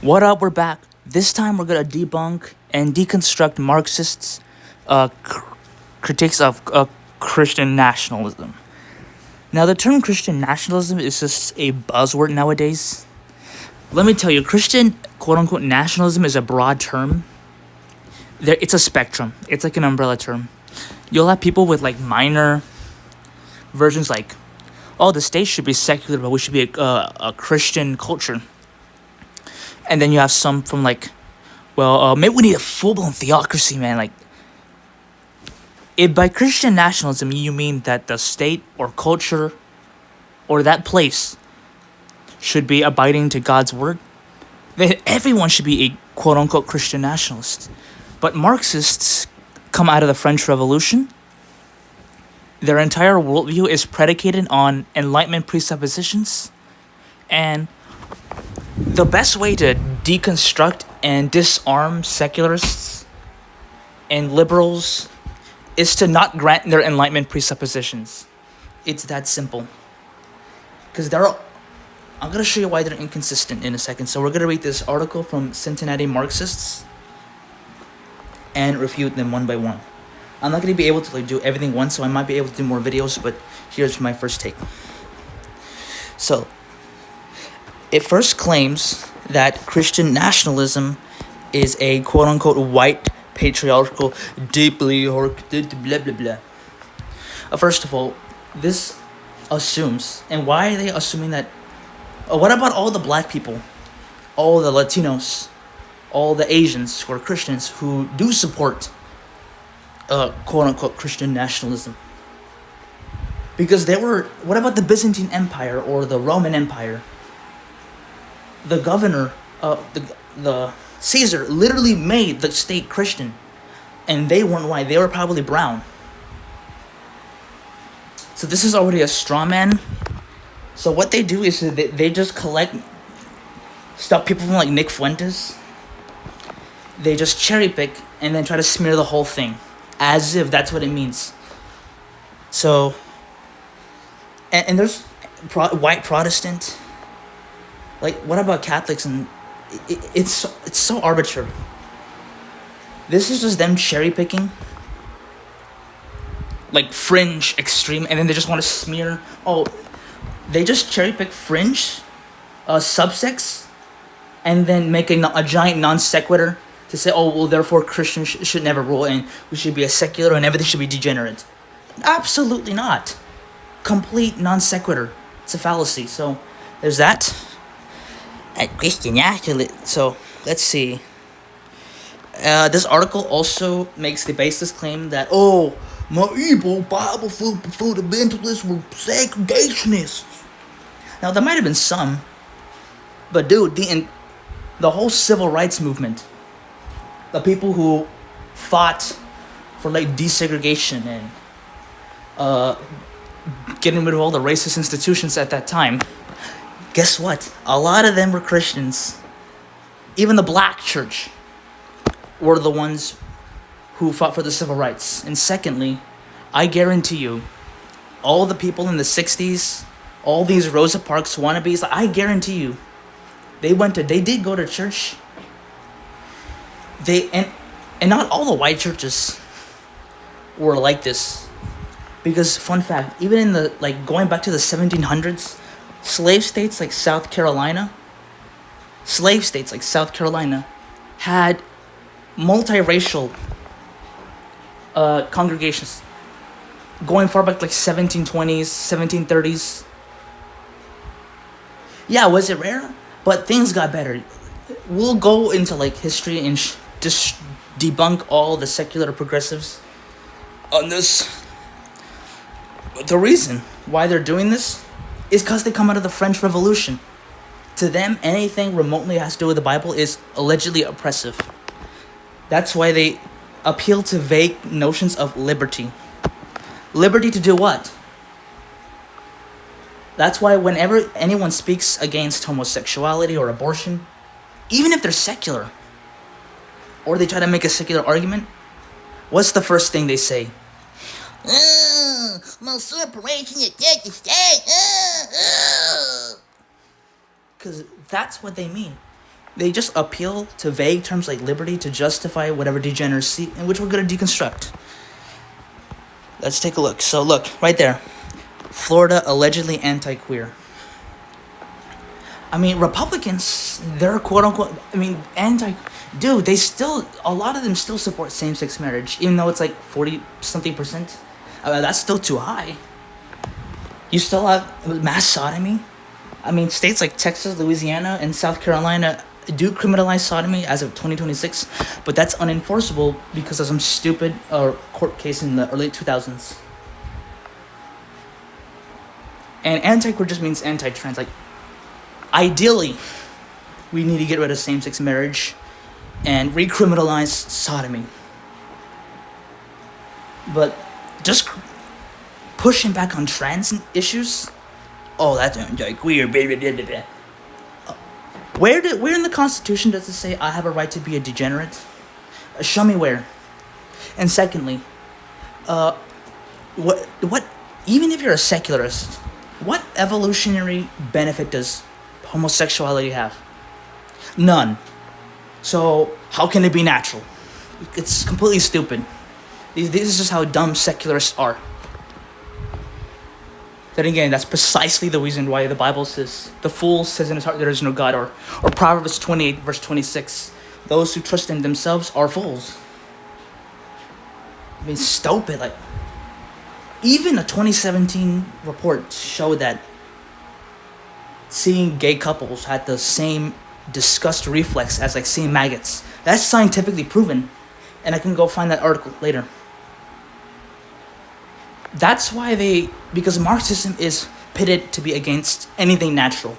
What up? We're back. This time we're gonna debunk and deconstruct Marxists' critiques of Christian nationalism. Now, the term Christian nationalism is just a buzzword nowadays. Let me tell you, Christian quote-unquote nationalism is a broad term. It's a spectrum. It's like an umbrella term. You'll have people with like minor versions like, oh, the state should be secular, but we should be a Christian culture. And then you have some from like, well, maybe we need a full-blown theocracy, man. Like, if by Christian nationalism you mean that the state or culture or that place should be abiding to God's word, then everyone should be a quote-unquote Christian nationalist. But Marxists come out of the French Revolution. Their entire worldview is predicated on Enlightenment presuppositions, and the best way to deconstruct and disarm secularists and liberals is to not grant their Enlightenment presuppositions. It's that simple. Because I'm going to show you why they're inconsistent in a second. So we're going to read this article from Cincinnati Marxists and refute them one by one. I'm not going to be able to do everything once, so I might be able to do more videos, but here's my first take. So, it first claims that Christian nationalism is a quote-unquote white, patriarchal, deeply oriented, blah, blah, blah. First of all, this assumes, and why are they assuming that? What about all the black people, all the Latinos, all the Asians who are Christians who do support quote-unquote Christian nationalism? Because what about the Byzantine Empire or the Roman Empire? The governor, the Caesar literally made the state Christian, and they weren't white. They were probably brown. So this is already a straw man. So what they do is they just collect stuff, people from like Nick Fuentes. They just cherry pick and then try to smear the whole thing, as if that's what it means. So, and there's white Protestant. Like, what about Catholics? And it's so arbitrary. This is just them cherry picking, like fringe, extreme, and then they just want to smear. Oh, they just cherry pick fringe, subsects, and then make a giant non sequitur to say, oh, well, therefore Christians should never rule, and we should be a secular, and everything should be degenerate. Absolutely not. Complete non sequitur. It's a fallacy. So there's that. Christian nationalism. So let's see. This article also makes the baseless claim that, oh, my evil Bible fundamentalists were segregationists. Now there might have been some, but dude, the whole civil rights movement, the people who fought for like desegregation and getting rid of all the racist institutions at that time, guess what? A lot of them were Christians. Even the black church were the ones who fought for the civil rights. And secondly, I guarantee you, all the people in the 60s, all these Rosa Parks wannabes, I guarantee you, they did go to church. And not all the white churches were like this. Because, fun fact, even in the, like, going back to the 1700s, slave states like South Carolina had multiracial congregations going far back like 1720s, 1730s. Yeah, was it rare? But things got better. We'll go into like history and just debunk all the secular progressives on this. The reason why they're doing this is because they come out of the French Revolution. To them, anything remotely has to do with the Bible is allegedly oppressive. That's why they appeal to vague notions of liberty. Liberty to do what? That's why whenever anyone speaks against homosexuality or abortion, even if they're secular, or they try to make a secular argument, what's the first thing they say? My separation of church and state. Because that's what they mean. They just appeal to vague terms like liberty to justify whatever degeneracy, in which we're going to deconstruct. Let's take a look. So look, right there. Florida allegedly anti-queer. I mean, Republicans, they're quote-unquote, dude, they still, a lot of them still support same-sex marriage, even though it's like 40-something%. That's still too high. You still have mass sodomy. I mean, states like Texas, Louisiana, and South Carolina do criminalize sodomy as of 2026, but that's unenforceable because of some stupid court case in the early 2000s. And anti-queer just means anti-trans. Like, ideally, we need to get rid of same-sex marriage and recriminalize sodomy. But just pushing back on trans issues, oh, that's anti-queer, blah, blah, blah, blah. Where in the Constitution does it say I have a right to be a degenerate? Show me where. And secondly, what? Even if you're a secularist, what evolutionary benefit does homosexuality have? None. So how can it be natural? It's completely stupid. This is just how dumb secularists are. Then again, that's precisely the reason why the Bible says, the fool says in his heart there is no God, or Proverbs 28 verse 26, those who trust in themselves are fools. I mean, stupid. Like, even a 2017 report showed that seeing gay couples had the same disgust reflex as like seeing maggots. That's scientifically proven, and I can go find that article later. That's why because Marxism is pitted to be against anything natural.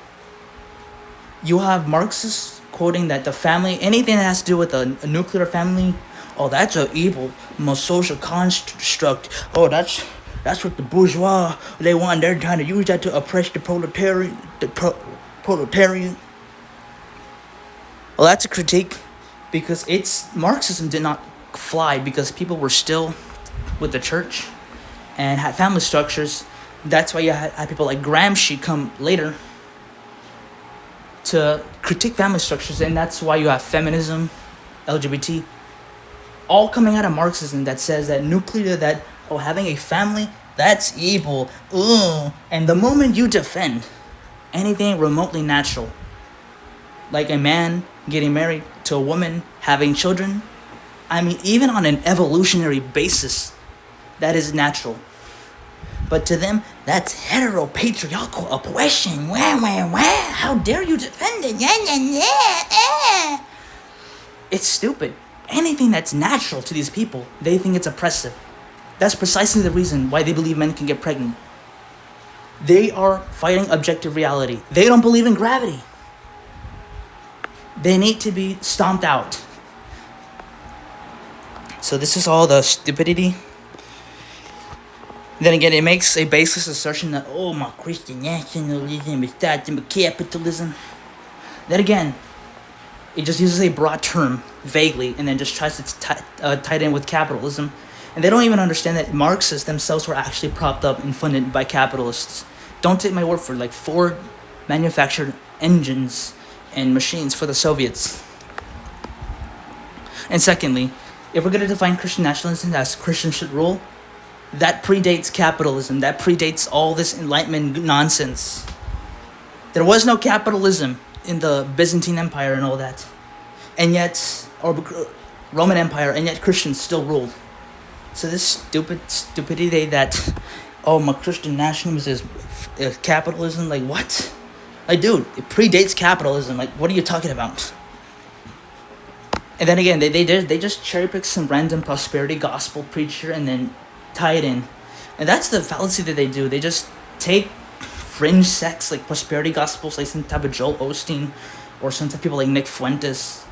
You have Marxists quoting that the family, anything that has to do with a nuclear family, oh, that's an evil, most social construct. Oh, that's what the bourgeois, they want. They're trying to use that to oppress the proletariat. Well, that's a critique, because Marxism did not fly because people were still with the church and had family structures. That's why you had people like Gramsci come later to critique family structures, and that's why you have feminism, LGBT, all coming out of Marxism that says that having a family, that's evil. Ugh. And the moment you defend anything remotely natural, like a man getting married to a woman, having children, I mean, even on an evolutionary basis, that is natural. But to them, that's heteropatriarchal oppression. Wah, wah, wah. How dare you defend it? Yeah, yeah, yeah. It's stupid. Anything that's natural to these people, they think it's oppressive. That's precisely the reason why they believe men can get pregnant. They are fighting objective reality. They don't believe in gravity. They need to be stomped out. So this is all the stupidity. Then again, it makes a baseless assertion that, oh, my Christian nationalism is that capitalism. Then again, it just uses a broad term vaguely and then just tries to tie it in with capitalism. And they don't even understand that Marxists themselves were actually propped up and funded by capitalists. Don't take my word for it. Like, Ford manufactured engines and machines for the Soviets. And secondly, if we're going to define Christian nationalism as Christians should rule, that predates capitalism. That predates all this Enlightenment nonsense. There was no capitalism in the Byzantine Empire and all that. And yet, or Roman Empire, and yet Christians still ruled. So this stupidity that, oh, my Christian nationalism is capitalism, like what? Like, dude, it predates capitalism. Like, what are you talking about? And then again, they just cherry pick some random prosperity gospel preacher and then tie it in. And that's the fallacy that they do. They just take fringe sects like prosperity gospels, like some type of Joel Osteen or some type of people like Nick Fuentes,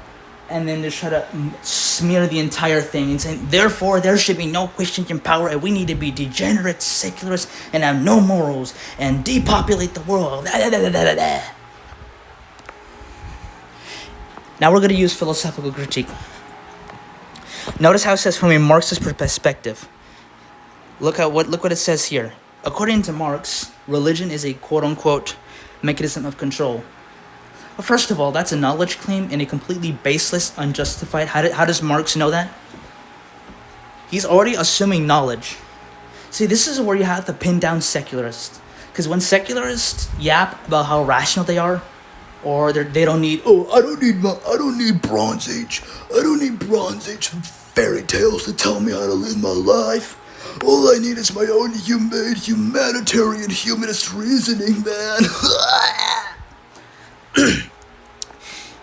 and then they try to smear the entire thing and say, therefore, there should be no Christians in power, and we need to be degenerate, secularists, and have no morals, and depopulate the world. Now we're going to use philosophical critique. Notice how it says from a Marxist perspective. Look what it says here. According to Marx, religion is a quote-unquote mechanism of control. Well, first of all, that's a knowledge claim and a completely baseless, unjustified. How does Marx know that? He's already assuming knowledge. See, this is where you have to pin down secularists. Because when secularists yap about how rational they are, or they don't need, I don't need Bronze Age. I don't need Bronze Age fairy tales to tell me how to live my life. All I need is my own humanitarian humanist reasoning, man.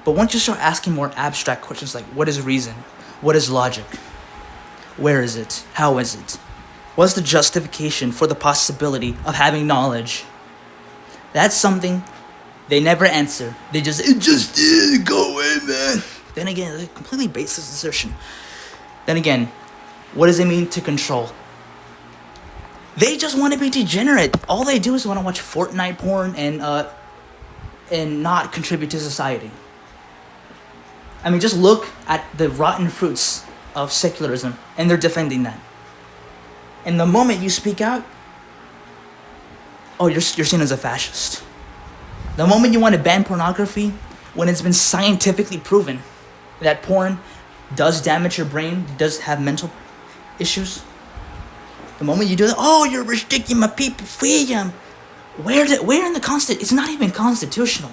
But once you start asking more abstract questions like, what is reason? What is logic? Where is it? How is it? What's the justification for the possibility of having knowledge? That's something they never answer. They just, it just is, go away, man. Then again, it's a completely baseless assertion. Then again, what does it mean to control? They just want to be degenerate. All they do is want to watch Fortnite porn and not contribute to society. I mean, just look at the rotten fruits of secularism, and they're defending that. And the moment you speak out, you're seen as a fascist. The moment you want to ban pornography, when it's been scientifically proven that porn does damage your brain, does have mental issues, the moment you do that, you're restricting my people's freedom. Where in the Constitution? It's not even constitutional.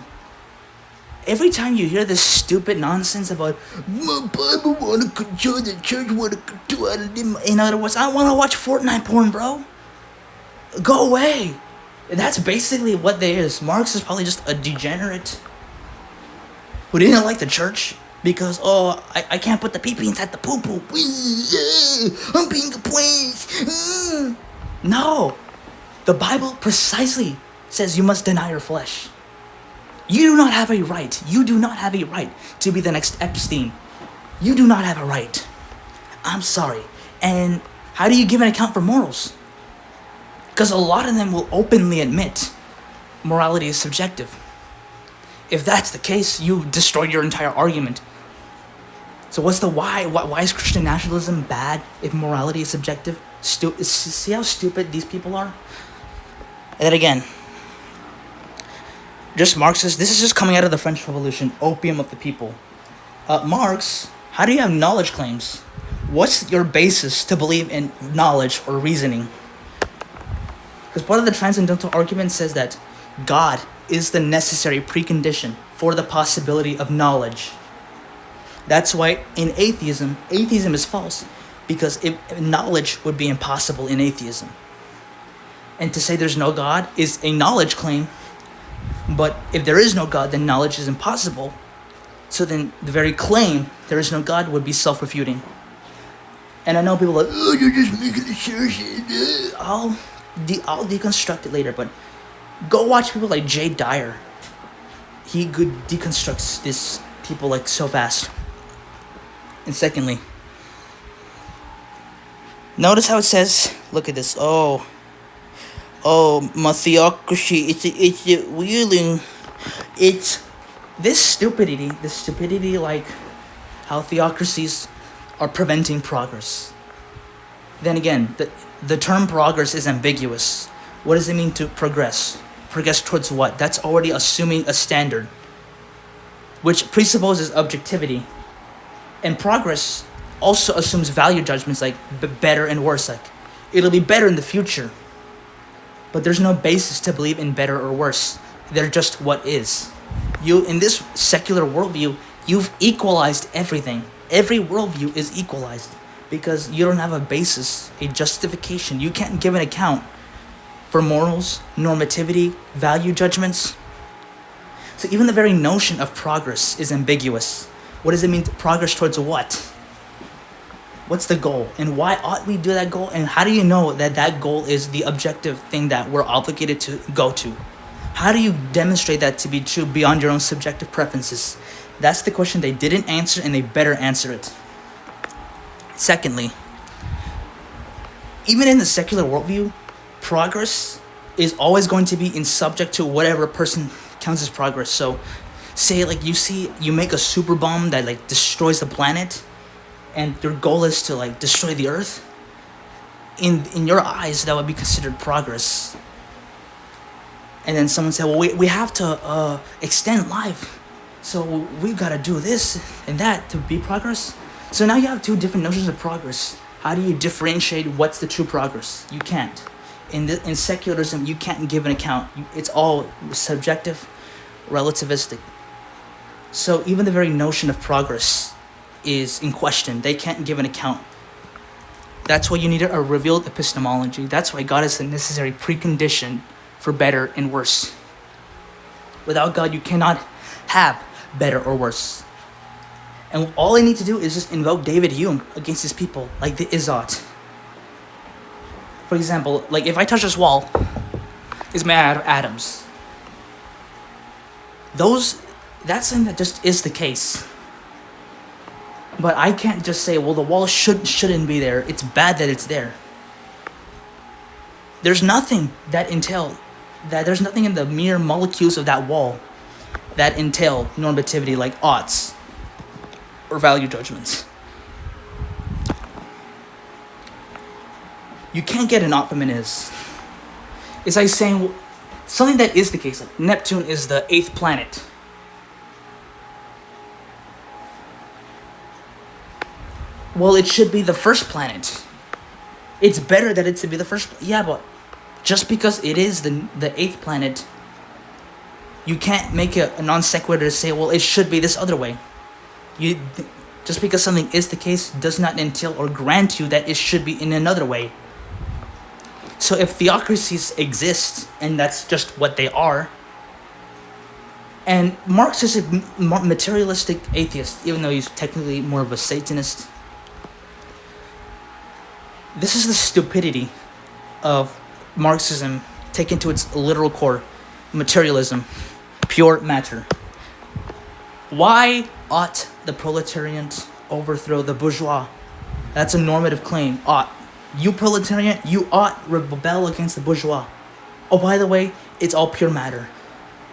Every time you hear this stupid nonsense about my Bible want to control the church, want to control, in other words, I want to watch Fortnite porn, bro. Go away. That's basically what they is. Marx is probably just a degenerate who didn't like the church because I can't put the pee-pee inside the poo-poo. I'm being oppressed. No, the Bible precisely says you must deny your flesh. You do not have a right. You do not have a right to be the next Epstein. You do not have a right. I'm sorry. And how do you give an account for morals? Because a lot of them will openly admit morality is subjective. If that's the case, you destroy your entire argument. So what's the why? Why is Christian nationalism bad if morality is subjective? See how stupid these people are? And then again, just Marxist, this is just coming out of the French Revolution, opium of the people. Marx, how do you have knowledge claims? What's your basis to believe in knowledge or reasoning? Because part of the transcendental argument says that God is the necessary precondition for the possibility of knowledge. That's why in atheism is false, because knowledge would be impossible in atheism. And to say there's no God is a knowledge claim, but if there is no God, then knowledge is impossible. So then the very claim there is no God would be self-refuting. And I know people are like, you're just making a assertion. I'll deconstruct it later, but go watch people like Jay Dyer. He deconstructs this people like so fast. And secondly, notice how it says, look at this, my theocracy, it's wheeling. It's this stupidity like how theocracies are preventing progress. Then again, the term progress is ambiguous. What does it mean to progress? Progress towards what? That's already assuming a standard, which presupposes objectivity. And progress also assumes value judgments like better and worse. Like, it'll be better in the future. But there's no basis to believe in better or worse. They're just what is. You, in this secular worldview, you've equalized everything. Every worldview is equalized because you don't have a basis, a justification. You can't give an account for morals, normativity, value judgments. So even the very notion of progress is ambiguous. What does it mean to progress towards what? What's the goal? And why ought we do that goal? And how do you know that that goal is the objective thing that we're obligated to go to? How do you demonstrate that to be true beyond your own subjective preferences? That's the question they didn't answer, and they better answer it. Secondly, even in the secular worldview, progress is always going to be subject to whatever person counts as progress. So say like you make a super bomb that like destroys the planet, and your goal is to like destroy the earth. In your eyes, that would be considered progress. And then someone said, well, we have to extend life. So we've got to do this and that to be progress. So now you have two different notions of progress. How do you differentiate what's the true progress? You can't. In secularism, you can't give an account. It's all subjective, relativistic. So even the very notion of progress is in question. They can't give an account. That's why you need a revealed epistemology. That's why God is the necessary precondition for better and worse. Without God, you cannot have better or worse. And all I need to do is just invoke David Hume against his people, like the Izzot. For example, like if I touch this wall, it's made out of atoms. That's something that just is the case. But I can't just say, well, the wall shouldn't be there. It's bad that it's there. There's nothing there's nothing in the mere molecules of that wall that entail normativity like oughts or value judgments. You can't get an ought from an is. It's like saying something that is the case. Like Neptune is the 8th planet. Well, it should be the first planet. It's better that it's to be the first. Yeah, but just because it is the 8th planet, you can't make a non sequitur to say, well, it should be this other way. Just because something is the case does not entail or grant you that it should be in another way. So if theocracies exist, and that's just what they are, and Marx is a materialistic atheist, even though he's technically more of a Satanist. This is the stupidity of Marxism taken to its literal core, materialism, pure matter. Why ought the proletariat overthrow the bourgeois? That's a normative claim. Ought. You proletariat, you ought rebel against the bourgeois. Oh, by the way, it's all pure matter.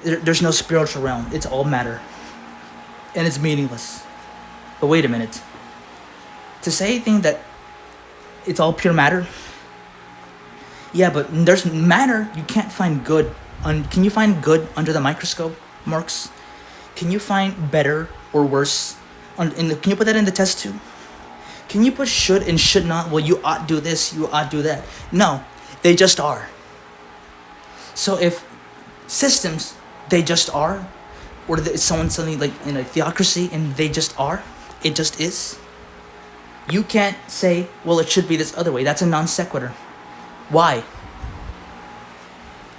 There's no spiritual realm. It's all matter. And it's meaningless. But wait a minute. To say anything that it's all pure matter? Yeah, but there's matter. You can't find good. Can you find good under the microscope, Marx? Can you find better or worse? Can you put that in the test too? Can you put should and should not? Well, you ought do this, you ought do that. No, they just are. So if systems, they just are, or it's something like in a theocracy and they just are, it just is. You can't say, well, it should be this other way. That's a non sequitur. Why?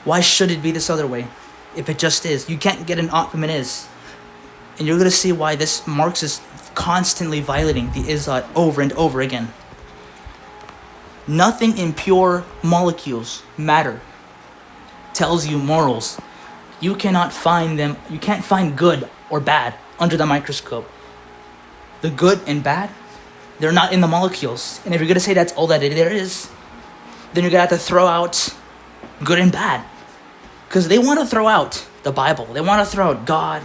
Why should it be this other way if it just is? You can't get an ought from an is. And you're going to see why this Marx is constantly violating the is-ought over and over again. Nothing in pure molecules, matter, tells you morals. You cannot find them. You can't find good or bad under the microscope. The good and bad, they're not in the molecules. And if you're going to say that's all that there is, then you're going to have to throw out good and bad. Because they want to throw out the Bible. They want to throw out God,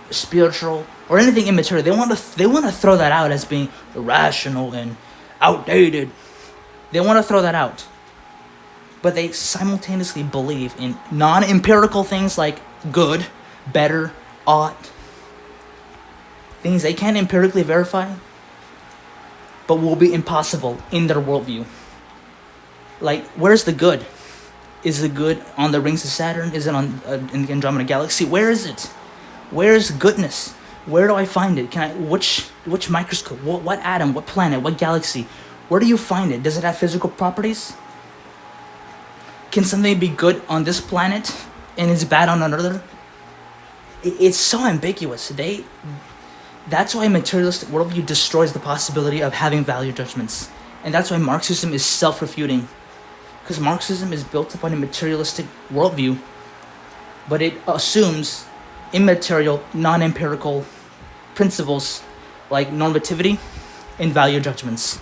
spiritual, or anything immaterial. They want to throw that out as being irrational and outdated. They want to throw that out. But they simultaneously believe in non-empirical things like good, better, ought. Things they can't empirically verify, but will be impossible in their worldview. Like, where's the good? Is the good on the rings of Saturn? Is it on in the Andromeda Galaxy? Where is it? Where's goodness? Where do I find it? Which microscope? What atom? What planet? What galaxy? Where do you find it? Does it have physical properties? Can something be good on this planet and it's bad on another? It's so ambiguous. That's why materialistic worldview destroys the possibility of having value judgments. And that's why Marxism is self-refuting. Because Marxism is built upon a materialistic worldview, but it assumes immaterial, non-empirical principles like normativity and value judgments.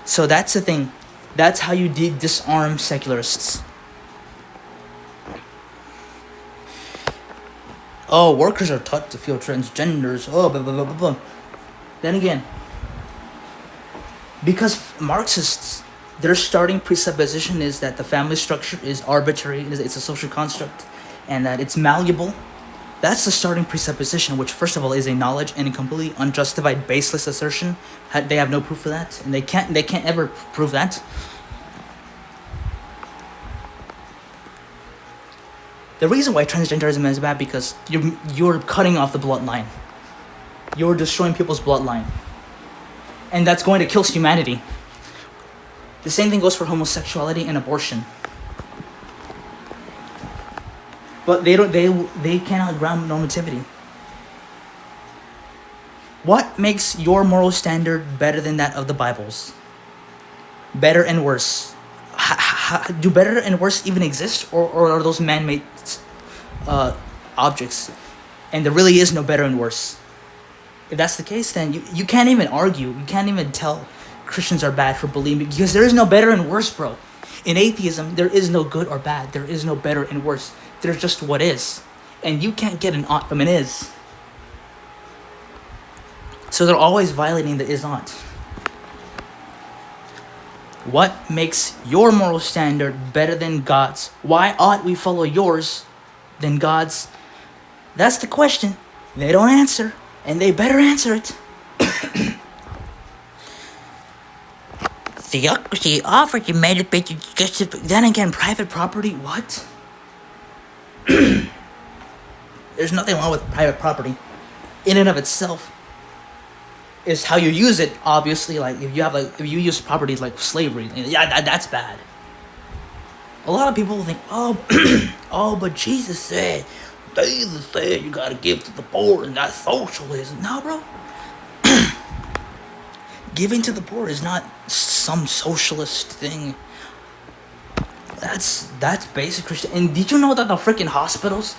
So that's the thing. That's how you disarm secularists. Oh, workers are taught to feel transgenders. Oh, blah, blah, blah, blah, blah. Then again, because Marxists, their starting presupposition is that the family structure is arbitrary, it's a social construct, and that it's malleable. That's the starting presupposition, which first of all is a knowledge and a completely unjustified, baseless assertion. They have no proof for that, and they can't ever prove that. The reason why transgenderism is bad because you're cutting off the bloodline. You're destroying people's bloodline, and that's going to kill humanity. The same thing goes for homosexuality and abortion. But they cannot ground normativity. What makes your moral standard better than that of the Bible's? Better and worse. Do better and worse even exist, or are those man-made objects? And there really is no better and worse. If that's the case, then you can't even argue. You can't even tell Christians are bad for believing, because there is no better and worse, bro. In atheism, there is no good or bad. There is no better and worse. There's just what is. And you can't get an ought from an is. So they're always violating the is ought. What makes your moral standard better than God's? Why ought we follow yours than God's? That's the question. They don't answer, and they better answer it. Theocracy offered you made it better. Then again, private property, what? There's nothing wrong with private property in and of itself. Is how you use it, obviously. Like if you use property like slavery, yeah, that's bad. A lot of people think, oh, but Jesus said you gotta give to the poor, and that's socialism. No, bro. Giving to the poor is not some socialist thing. That's basic Christian. And did you know that the freaking hospitals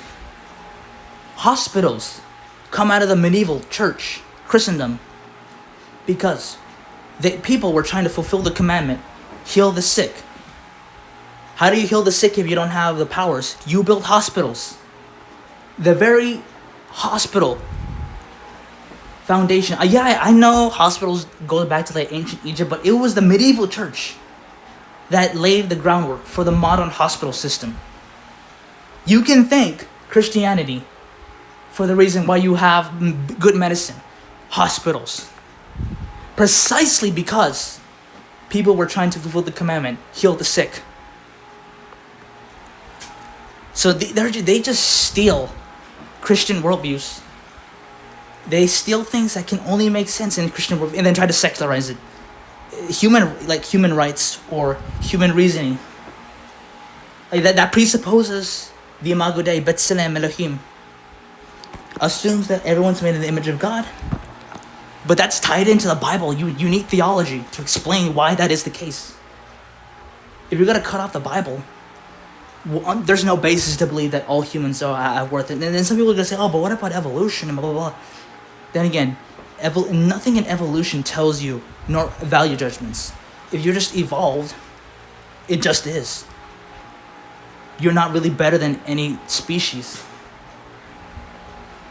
come out of the medieval church, Christendom, because people were trying to fulfill the commandment, heal the sick. How do you heal the sick if you don't have the powers? You build hospitals. The very hospital foundation. I know hospitals go back to like ancient Egypt, but it was the medieval church that laid the groundwork for the modern hospital system. You can thank Christianity for the reason why you have good medicine, hospitals. Precisely because people were trying to fulfill the commandment, heal the sick. So they just steal Christian worldviews. They steal things that can only make sense in Christian worldview and then try to secularize it. Human rights or human reasoning. Like that presupposes the Imago Dei, B'Tselem Elohim. Assumes that everyone's made in the image of God. But that's tied into the Bible. You need theology to explain why that is the case. If you're going to cut off the Bible, there's no basis to believe that all humans are worth it. And then some people are going to say, but what about evolution and blah, blah, blah. Then again, nothing in evolution tells you nor value judgments. If you're just evolved, it just is. You're not really better than any species.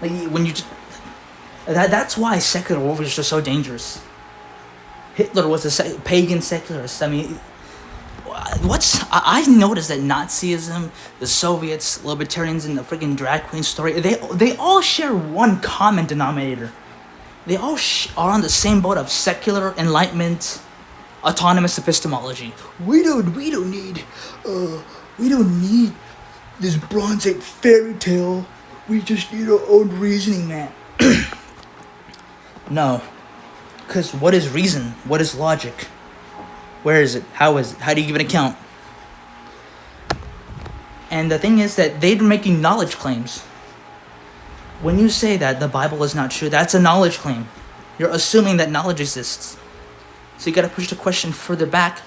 Like when you just... That's why secular worldviews are so dangerous. Hitler was a pagan secularist. I mean, I noticed that Nazism, the Soviets, libertarians, and the freaking drag queen story, they all share one common denominator. They all are on the same boat of secular enlightenment, autonomous epistemology. We don't need this Bronze Age fairy tale. We just need our own reasoning, man. No. Because what is reason? What is logic? Where is it? How is it? How do you give an account? And the thing is that they're making knowledge claims. When you say that the Bible is not true, that's a knowledge claim. You're assuming that knowledge exists. So you gotta push the question further back.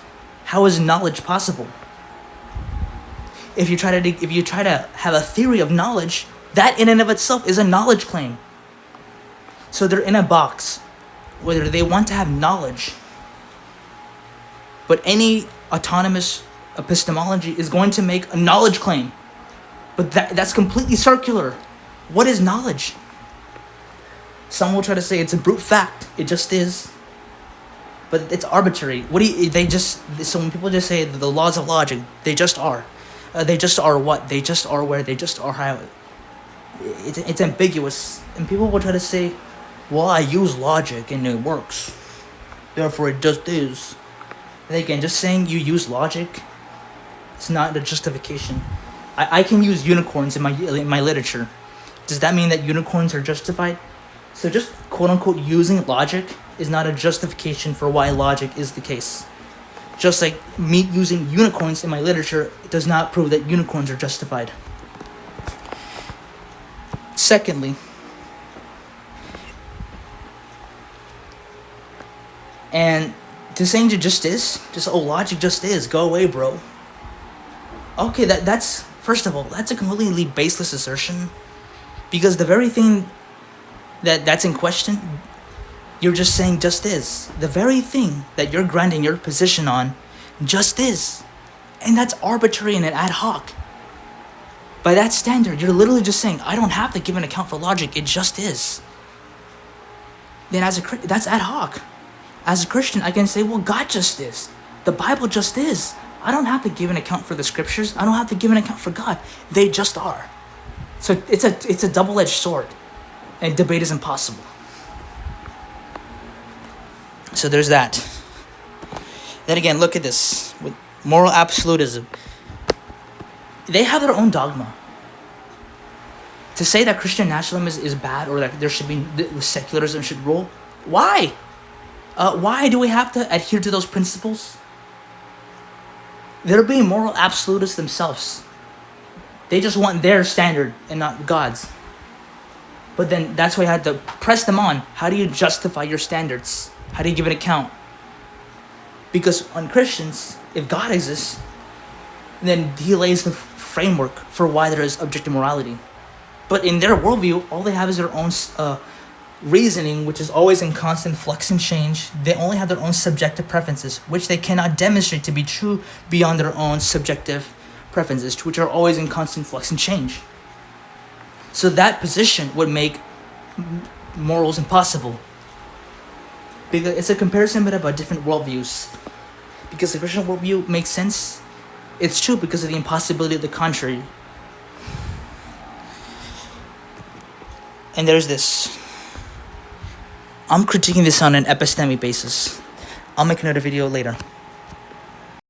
How is knowledge possible? If you try to have a theory of knowledge, that in and of itself is a knowledge claim. So they're in a box, whether they want to have knowledge, but any autonomous epistemology is going to make a knowledge claim. But that's completely circular. What is knowledge? Some will try to say it's a brute fact. It just is. But it's arbitrary. So when people just say the laws of logic, they just are. They just are what? They just are where? They just are how? It's ambiguous, and people will try to say, well, I use logic and it works, therefore it just is. And again, just saying you use logic, it's not a justification. I can use unicorns in my literature. Does that mean that unicorns are justified? So just quote unquote using logic is not a justification for why logic is the case. Just like me using unicorns in my literature does not prove that unicorns are justified. Secondly, and to saying it just is, just logic just is, go away, bro. Okay, that's first of all, that's a completely baseless assertion, because the very thing that's in question, you're just saying just is. The very thing that you're granting your position on just is. And that's arbitrary and ad hoc. By that standard, you're literally just saying, I don't have to give an account for logic, it just is. Then that's ad hoc. As a Christian, I can say, well, God just is. The Bible just is. I don't have to give an account for the scriptures. I don't have to give an account for God. They just are. So it's a double-edged sword. And debate is impossible. So there's that. Then again, look at this. With moral absolutism. They have their own dogma. To say that Christian nationalism is bad, or that there should be secularism should rule, why? Why do we have to adhere to those principles? They're being moral absolutists themselves. They just want their standard and not God's. But then that's why I had to press them on. How do you justify your standards? How do you give an account? Because on Christians, if God exists, then he lays the framework for why there is objective morality. But in their worldview, all they have is their own reasoning, which is always in constant flux and change. They only have their own subjective preferences, which they cannot demonstrate to be true beyond their own subjective preferences, which are always in constant flux and change. So that position would make morals impossible. Because it's a comparison but about different worldviews. Because the Christian worldview makes sense, it's true because of the impossibility of the contrary. And there's this. I'm critiquing this on an epistemic basis. I'll make another video later.